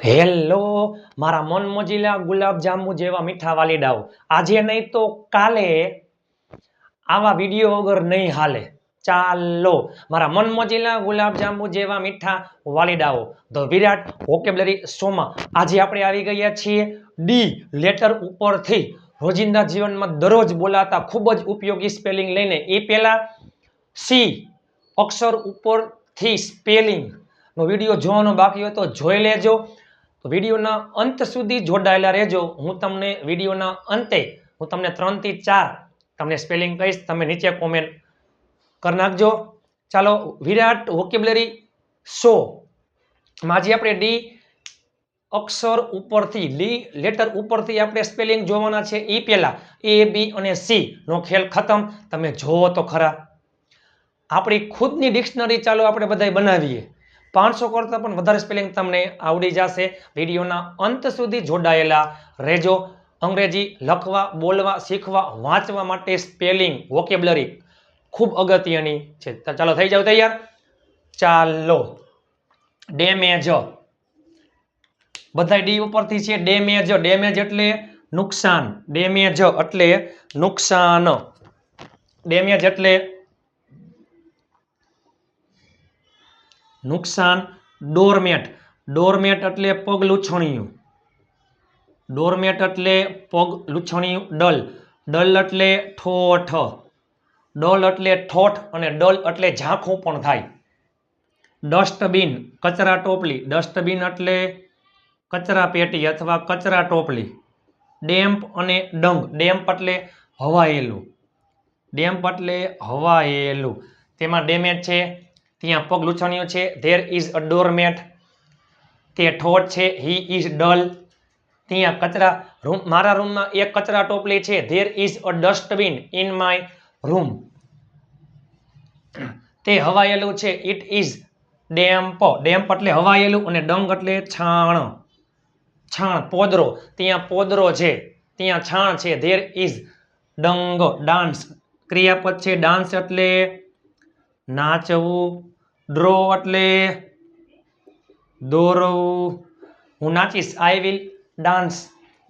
Hello મારા મન મોજીલા ગુલાબ જાંબુ જેવા મીઠા વાલીડાઓ, આજે નહીં તો કાલે આવા વિડીયો વગર નહીં હાલે. ચાલો મારા મન મોજીલા ગુલાબ જાંબુ જેવા મીઠા વાલીડાઓ, ધ વિરાટ વોકેબ્લરી શોમાં આજે આપણે આવી ગયા છીએ ડી લેટર ઉપરથી રોજિંદા જીવનમાં દરરોજ બોલાતા ખૂબ જ ઉપયોગી સ્પેલિંગ લઈને. એ પહેલા સી અક્ષર ઉપરથી સ્પેલિંગ નો વિડીયો જોવાનો બાકી હોય તો જોઈ લેજો. તો વિડીયોના અંત સુધી જોડાયેલા રહેજો. હું તમને વિડીયોના અંતે હું તમને 3 થી 4 તમને સ્પેલિંગ કહીશ, તમે નીચે કોમેન્ટ કરી નાખજો. ચાલો વિરાટ વોકેબ્લરી શો માં આજે આપણે ડી અક્ષર ઉપરથી ડી લેટર ઉપરથી આપણે સ્પેલિંગ જોવાના છે. એ પહેલા એ બી અને સી નો ખેલ ખતમ. તમે જોવો તો ખરા આપણી ખુદની ડિક્શનરી ચાલો આપણે બધાય બનાવીએ. 500 કરતાં પણ વધારે સ્પેલિંગ તમને આવડી જશે. વિડીયોના અંત સુધી જોડાયેલા રહેજો. અંગ્રેજી લખવા, બોલવા, શીખવા, વાંચવા માટે સ્પેલિંગ વોકેબ્લરી ખૂબ અગત્યની છે. ચાલો થઈ જાવ તૈયાર. ચાલો ડેમેજ બધા ડી ઉપરથી છે. ડેમેજ, ડેમેજ એટલે નુકસાન. ડેમેજ એટલે નુકસાન. ડેમેજ એટલે નુકસાન. ડોરમેટ, ડોરમેટ એટલે પગ લૂછણિયું. ડોરમેટ એટલે પગ લૂછણિયું. ડલ, ડલ એટલે ઠોઠ. ડલ એટલે ઠોઠ અને ડલ એટલે ઝાંખું પણ થાય. ડસ્ટબિન, કચરા ટોપલી. ડસ્ટબિન એટલે કચરા પેટી અથવા કચરા ટોપલી. ડેમ્પ અને ડંગ, ડેમ્પ એટલે હવાયેલું. ડેમ્પ એટલે હવાયેલું. તેમાં ડેમેજ છે, ત્યાં પગ લૂછણિયું છે. ધેર ઇઝ અ ડોરમેટ, તે ઠોઠ છે. હી ઇઝ ડલ, ત્યાં કચરા રૂમ, મારા રૂમમાં એક કચરા ટોપલી છે. There is a dustbin in my room, તે હવાયેલું છે. ઇટ ઇઝ ડેમ્પ, ડેમ્પ એટલે હવાયેલું અને ડંગ એટલે છાણ. છાણ, પોદરો, ત્યાં પોદરો છે, ત્યાં છાણ છે. There is ડંગ. ડાન્સ, ક્રિયાપદ છે. ડાન્સ એટલે નાચવું. ડ્રો એટલે દોરવું. હું નાચીશ. I will dance.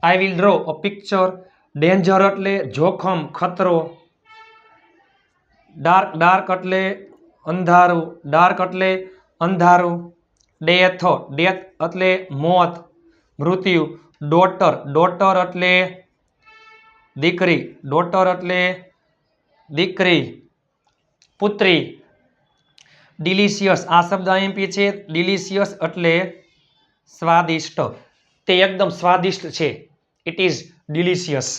I will draw a picture. Danger એટલે જોખમ, ખતરો. ડાર્ક, ડાર્ક એટલે અંધારું. ડાર્ક એટલે અંધારું. ડેથ, ડેથ એટલે મોત, મૃત્યુ. ડોટર, ડોટર એટલે દીકરી. ડોટર એટલે દીકરી, પુત્રી. ડિલિશિયસ, આ શબ્દ આઈએમપી છે. ડિલિશિયસ એટલે સ્વાદિષ્ટ, તે એકદમ સ્વાદિષ્ટ છે. It is delicious.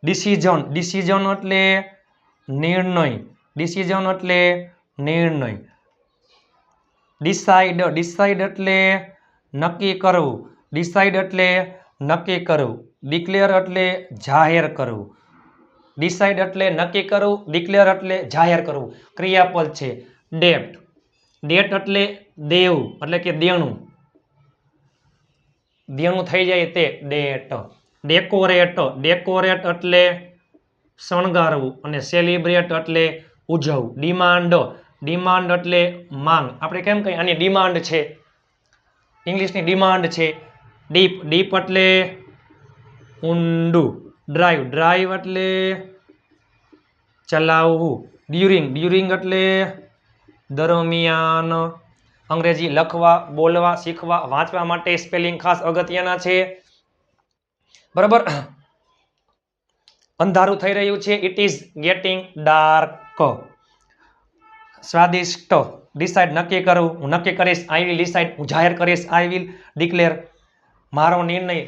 Decision, decision એટલે નિર્ણય. ડિસિઝન એટલે નિર્ણય. ડિસાઇડ, ડિસાઇડ એટલે નક્કી કરવું. ડિસાઇડ એટલે નક્કી કરવું. ડિક્લેર એટલે જાહેર કરવું. ડિસાઇડ એટલે નક્કી કરવું. ડિક્લેર એટલે જાહેર કરવું. ક્રિયાપદ છે. ડેટ, ડેટ એટલે દેવું એટલે કે દેણું, દેણું થઈ જાય તે ડેટ. ડેકોરેટ, ડેકોરેટ એટલે શણગારવું અને સેલિબ્રેટ એટલે ઉજવવું. ડિમાન્ડ, ડિમાન્ડ એટલે માંગ. આપણે કેમ કહીએ આની ડિમાન્ડ છે, ઇંગ્લિશની ડિમાન્ડ છે. ડીપ, ડીપ એટલે ઊંડું. ડ્રાઈવ, ડ્રાઈવ એટલે ચલાવવું. ડ્યુરિંગ, ડ્યુરિંગ એટલે દરમિયાન. અંગ્રેજી લખવા, બોલવા, શીખવા, વાંચવા માટે સ્પેલિંગ ખાસ અગત્યના છે. બરાબર. અંધારું થઈ રહ્યું છે. It is getting dark. સ્વાદિષ્ટ, ડિસાઇડ નક્કી કરવું, હું નક્કી કરીશ. આઈ વિલ ડિસાઇડ, હું જાહેર કરીશ. આઈ વિલ ડિક્લેર, મારો નિર્ણય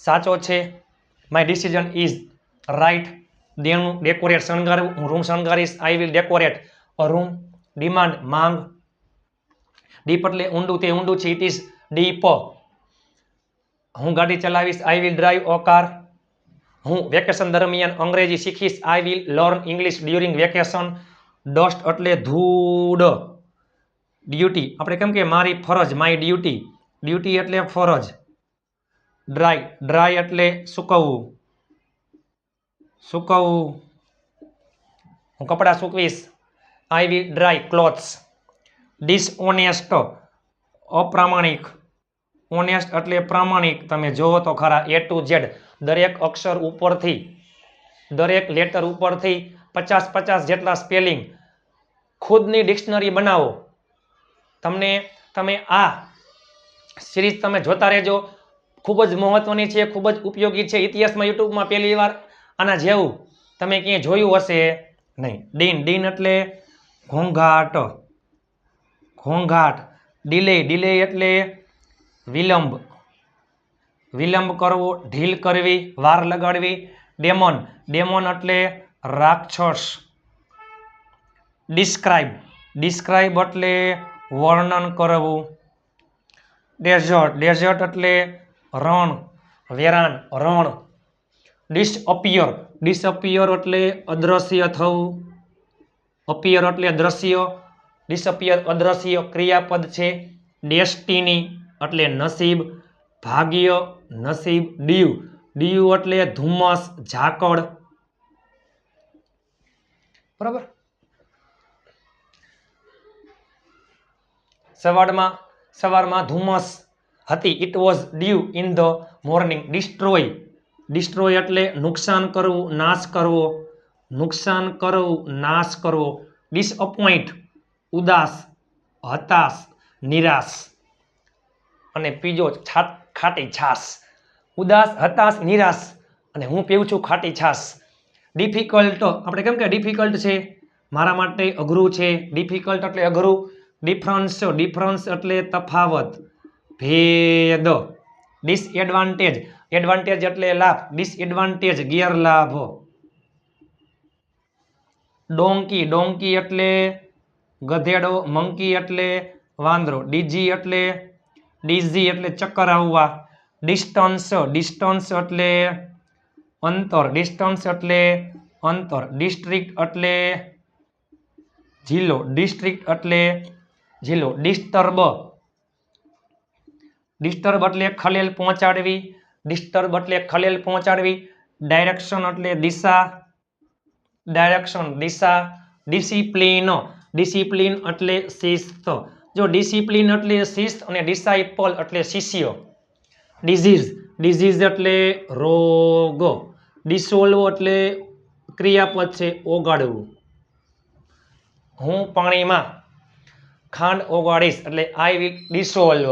સાચો છે. My decision is right. દેણું, ડેકોરેટ શણગારવું, હું રૂમ શણગારીશ. I will decorate a room. Demand માંગ. ડીપ એટલે ઊંડું, તે ઊંડું છે. It is deep. હું ગાડી ચલાવીશ. I will drive a car. હું વેકેશન દરમિયાન અંગ્રેજી શીખીશ. I will learn English during vacation. Dust એટલે ધૂળ. ડ્યુટી, આપણે કેમ કે મારી ફરજ, માય ડ્યુટી. ડ્યુટી એટલે ફરજ. ડ્રાય, ડ્રાય એટલે સૂકવવું, સૂકવવું. હું કપડાં સૂકવીશ. I will dry clothes. Dishonest, અપ્રામાણિક, ઓનેસ્ટ એટલે પ્રામાણિક. તમે જોવો તો ખરા A to Z દરેક અક્ષર ઉપરથી દરેક લેટર ઉપરથી 50 જેટલા સ્પેલિંગ. ખુદની ડિક્શનરી બનાવો. તમે આ સિરીઝ તમે જોતા રહેજો. ખૂબ જ મહત્વની છે, ખૂબ જ ઉપયોગી છે. ઇતિહાસમાં યુટ્યુબમાં પહેલી વાર આના જેવું તમે ક્યાંય જોયું હશે નહીં. ડીન એટલે ઘોંઘાટ. ડિલે એટલે વિલંબ કરવો, ઢીલ કરવી, વાર લગાડવી. ડેમોન એટલે રાક્ષસ. ડિસ્ક્રાઇબ એટલે વર્ણન કરવું. ડેઝર્ટ એટલે રણ, વેરાન, રણ. ડિસઅપિયર એટલે અદ્રશ્ય થવું. અપિયર એટલે દ્રશ્ય, ડિસઅપિયર અદ્રશ્ય ક્રિયાપદ છે. ડેસ્ટિની એટલે નસીબ, ભાગ્ય, નસીબ. ડીયુ એટલે ધુમ્મસ, ઝાકળ. બરાબર. સવારમાં ધુમ્મસ હતી. It was dew in the morning. Destroy એટલે નુકસાન કરવું, નાશ કરવો. ડિસઅપોઇન્ટ ઉદાસ, હતાશ, નિરાશ. અને બીજો ખાટી છાશ. ઉદાસ, હતાશ, નિરાશ અને હું પીવું છું ખાટી છાશ. ડિફિકલ્ટ આપણે કેમ કે ડિફિકલ્ટ છે, મારા માટે અઘરું છે. ડિફિકલ્ટ એટલે અઘરું. ડિફરન્સ એટલે તફાવત, ભેદ. એડવાન્ટેજ એટલે લાભ, ડિસએડવાન્ટેજ ગેરલાભ. ડોંકી એટલે ગધેડો, મંકી એટલે વાંદરો. ડીઝી એટલે ચક્કર આવવા. ડિસ્ટન્સ એટલે અંતર. ડિસ્ટ્રિક્ટ એટલે જિલ્લો. ડિસ્ટર્બ એટલે ખલેલ પહોંચાડવી. ડાયરેક્શન એટલે દિશા. ડિસિપ્લિન એટલે શિસ્ત. જો ડિસિપ્લિન એટલે શિસ્ત અને ડિસાઇપલ એટલે શિષ્ય. ડિઝીઝ એટલે રોગ. ડિસોલ્વ એટલે ક્રિયાપદ છે, ઓગાળવું. હું પાણીમાં ખાંડ ઓગાળીશ એટલે I will dissolve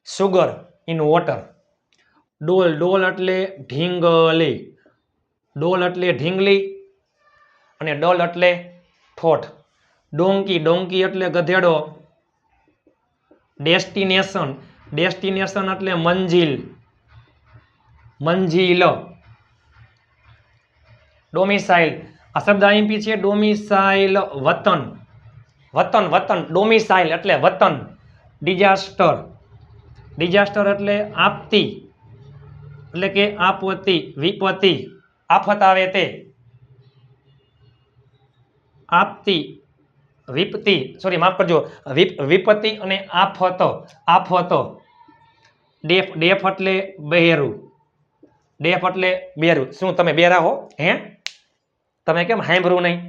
sugar in water. Doll એટલે ઢીંગલી અને ડલ એટલે ઠોઠ. ડોંકી એટલે ગધેડો. ડેસ્ટિનેશન એટલે મંજિલ. ડોમિસાઇલ આ શબ્દ આઈએમપી છે. ડોમિસાઇલ વતન. ડોમિસાઇલ એટલે વતન. ડિઝાસ્ટર એટલે આપતી એટલે કે આપત્તિ, વિપત્તિ. આફત આવે તે. વિપત્તિ અને આફત. ડેફ એટલે બહેરું. શું તમે બેરા હો? તમે કેમ સાંભળવું નહીં?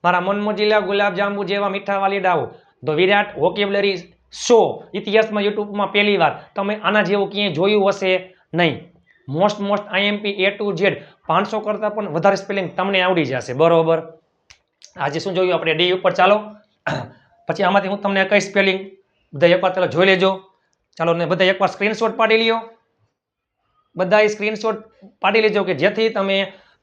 મારા મનમોજીલા ગુલાબજાંબુ જેવા મીઠા વાલીડાઓ ધ વિરાટ વોકેબ્યુલરી શો ઇતિહાસમાં યુટ્યુબમાં પહેલી વાર. તમે આના જેવું ક્યાંય જોયું હશે નહીં. Most IMP A to Z 500 કરતાં પણ વધારે સ્પેલિંગ તમને આવડી જશે. બરોબર. આજે શું જોયું આપણે? ડી ઉપર. ચાલો પછી આમાંથી હું તમને કઈ સ્પેલિંગ બધા એકવાર ચાલો જોઈ લેજો. ચાલો ને બધા એકવાર સ્ક્રીનશોટ પાડી લ્યો. બધાએ સ્ક્રીનશોટ પાડી લેજો કે જેથી તમે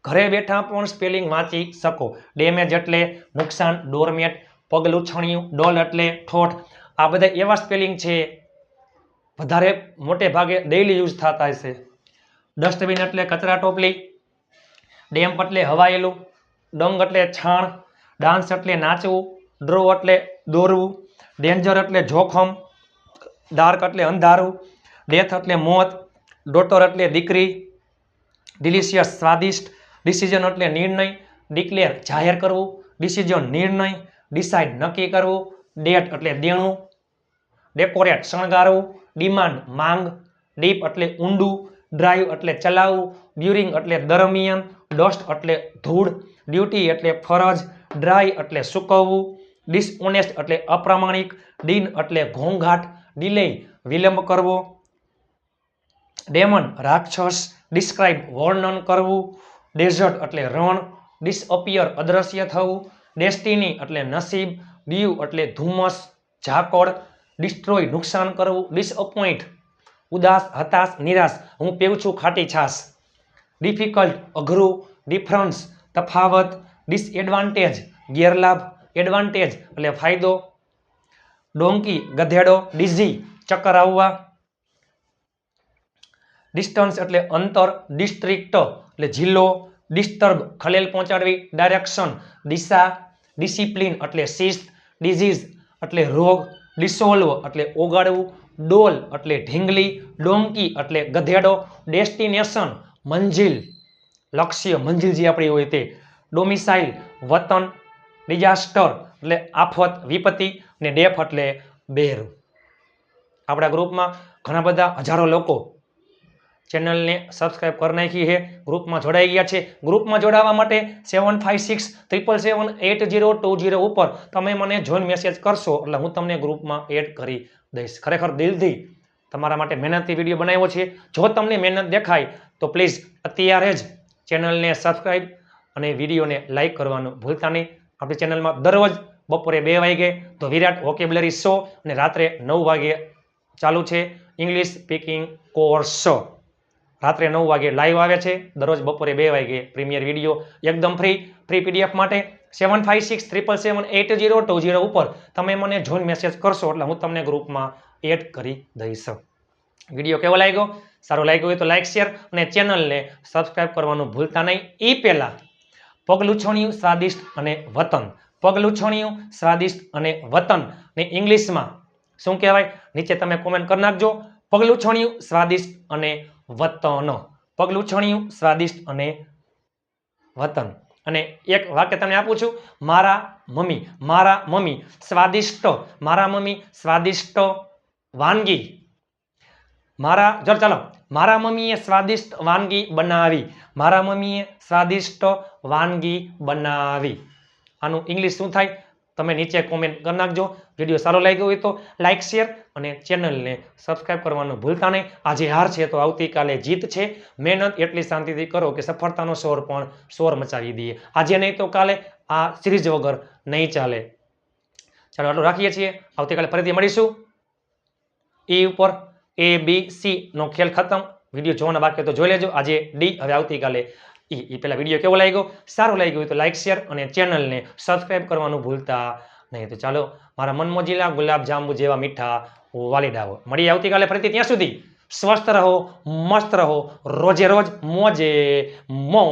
ઘરે બેઠા પણ સ્પેલિંગ વાંચી શકો. ડેમેજ એટલે નુકસાન. ડોરમેટ પગલુંછણિયું. ડોલ એટલે ઠોઠ. આ બધા એવા સ્પેલિંગ છે વધારે મોટે ભાગે ડેઇલી યુઝ થતા હશે. ડસ્ટબિન એટલે કચરા ટોપલી. ડેમ્પ એટલે હવાયેલું. ડંગ એટલે છાણ. ડાન્સ એટલે નાચવું. ડ્રો એટલે દોરવું. ડેન્જર એટલે જોખમ. ડાર્ક એટલે અંધારું. ડેથ એટલે મોત. ડોટર એટલે દીકરી. ડિલિશિયસ સ્વાદિષ્ટ. ડિસિઝન એટલે નિર્ણય. ડિક્લેર જાહેર કરવું. ડિસિઝન નિર્ણય. ડિસાઇડ નક્કી કરવું. ડેટ એટલે દેણું. ડેકોરેટ શણગારવું. ડિમાન્ડ માંગ. ડીપ એટલે ઊંડું. ડ્રાઈવ એટલે ચલાવવું. ડ્યુરિંગ એટલે દરમિયાન. ડસ્ટ એટલે ધૂળ. ડ્યુટી એટલે ફરજ. ડ્રાય એટલે સૂકવવું. ડિસઓનેસ્ટ એટલે અપ્રામાણિક. ડીન એટલે ઘોંઘાટ. ડિલે વિલંબ કરવો. ડેમન રાક્ષસ, ડિસ્ક્રાઇબ વર્ણન કરવું, ડેઝર્ટ એટલે રણ, ડિસઅપિયર અદ્રશ્ય થવું, ડેસ્ટિની એટલે નસીબ, ડ્યુ એટલે ધુમ્મસ ઝાકળ, ડિસ્ટ્રોય નુકસાન કરવું, ડિસઅપોઇન્ટ ઉદાસ હતાશ નિરાશ, હું પીઉં છું ખાટી છાશ, ડિફિકલ્ટ અઘરું, ડિફરન્સ તફાવત, ડિસએડવાન્ટેજ ગેરલાભ, એડવાન્ટેજ એટલે ફાયદો, ડોંકી ગધેડો, ડિઝી ચક્કર આવવા, ડિસ્ટન્સ એટલે અંતર, ડિસ્ટ્રિક્ટ એટલે જિલ્લો, ડિસ્ટર્બ ખલેલ પહોંચાડવી, ડાયરેક્શન દિશા, ડિસિપ્લિન એટલે શિસ્ત, ડિઝીઝ એટલે રોગ, ડિસોલ્વ એટલે ઓગાળવું, ડોલ એટલે ઢીંગલી, ડોંકી એટલે ગધેડો, ડેસ્ટિનેશન મંજિલ લક્ષ્ય મંજિલ જે આપણી હોય તે, ડોમિસાઇલ વતન, ડિઝાસ્ટર એટલે આફત વિપત્તિ ને ડેફ એટલે બેરું. આપણા ગ્રુપમાં ઘણા બધા હજારો લોકો ચેનલને સબસ્ક્રાઇબ કરી નાખી છે, ગ્રુપમાં જોડાઈ ગયા છે. ગ્રુપમાં જોડાવા માટે 7567778020 ઉપર તમે મને જોઈન મેસેજ કરશો એટલે હું તમને ગ્રુપમાં એડ કરી દઈશ. ખરેખર દિલથી તમારા માટે મહેનતથી વિડીયો બનાવ્યો છે. જો તમને મહેનત દેખાય તો પ્લીઝ અત્યારે જ ચેનલને સબસ્ક્રાઇબ અને વિડીયોને લાઇક કરવાનું ભૂલતા નહીં. આપણી ચેનલમાં દરરોજ બપોરે 2 વાગે તો વિરાટ વોકેબ્યુલરી શો અને રાત્રે 9 વાગે ચાલુ છે ઇંગ્લિશ સ્પીકિંગ કોર્સ. રાત્રે 9 વાગે લાઈવ આવે છે, દરરોજ બપોરે 2 વાગે પ્રીમિયર વિડીયો એકદમ ફ્રી પીડીએફ માટે 7567778020 ઉપર તમે મને જોઈન મેસેજ કરશો એટલે હું તમને ગ્રુપમાં એડ કરી દઈશ. વિડીયો કેવો લાગ્યો? સારો લાગ્યો હોય તો લાઈક શેર અને ચેનલને સબસ્ક્રાઇબ કરવાનું ભૂલતા નહીં. એ પહેલા પગલુછણિયું સ્વાદિષ્ટ અને વતન, પગલુછણિયું સ્વાદિષ્ટ અને વતન ને ઇંગ્લિશમાં શું કહેવાય નીચે તમે કોમેન્ટ કરી નાખજો. પગલુછણિયું સ્વાદિષ્ટ અને વતન, પગલુછણિયું સ્વાદિષ્ટ અને વતન. અને એક વાક્ય તમને આપું છું, મારા મમ્મી સ્વાદિષ્ટ, મારા મમ્મી સ્વાદિષ્ટ વાનગી, ચાલો મારા મમ્મીએ સ્વાદિષ્ટ વાનગી બનાવી, મારા મમ્મીએ સ્વાદિષ્ટ વાનગી બનાવી. આનું ઇંગ્લિશ શું થાય તમે નીચે કોમેન્ટ કરી નાખજો. વિડીયો સારો લાગ્યો હોય તો લાઈક શેર અને ચેનલને સબસ્ક્રાઇબ કરવાનું ભૂલતા નહીં. આજે હાર છે તો આવતીકાલે જીત છે. મહેનત એટલી શાંતિથી કરો કે સફળતાનો શોર પણ શોર મચાવી દઈએ. આજે નહીં તો કાલે આ સિરીઝ વગર નહીં ચાલે. ચાલો આટલું રાખીએ છીએ. આવતીકાલે ફરીથી મળીશું. ઈ ઉપર ABC નો ખેલ ખતમ. વિડીયો જોવાના બાકી તો જોઈ લેજો. આજે ડી, હવે આવતીકાલે ઈ. પહેલા વિડીયો કેવો લાગ્યો? સારો લાગ્યો હોય તો લાઈક શેર અને ચેનલને સબસ્ક્રાઇબ કરવાનું ભૂલતા નહીં. તો ચાલો મારા મનમોજીલા ગુલાબ જાંબુ જેવા મીઠા વાલીડાઓ મળીએ આવતીકાલે ફરીથી. ત્યાં સુધી સ્વસ્થ રહો, મસ્ત રહો, રોજે રોજ મોજે મોજ.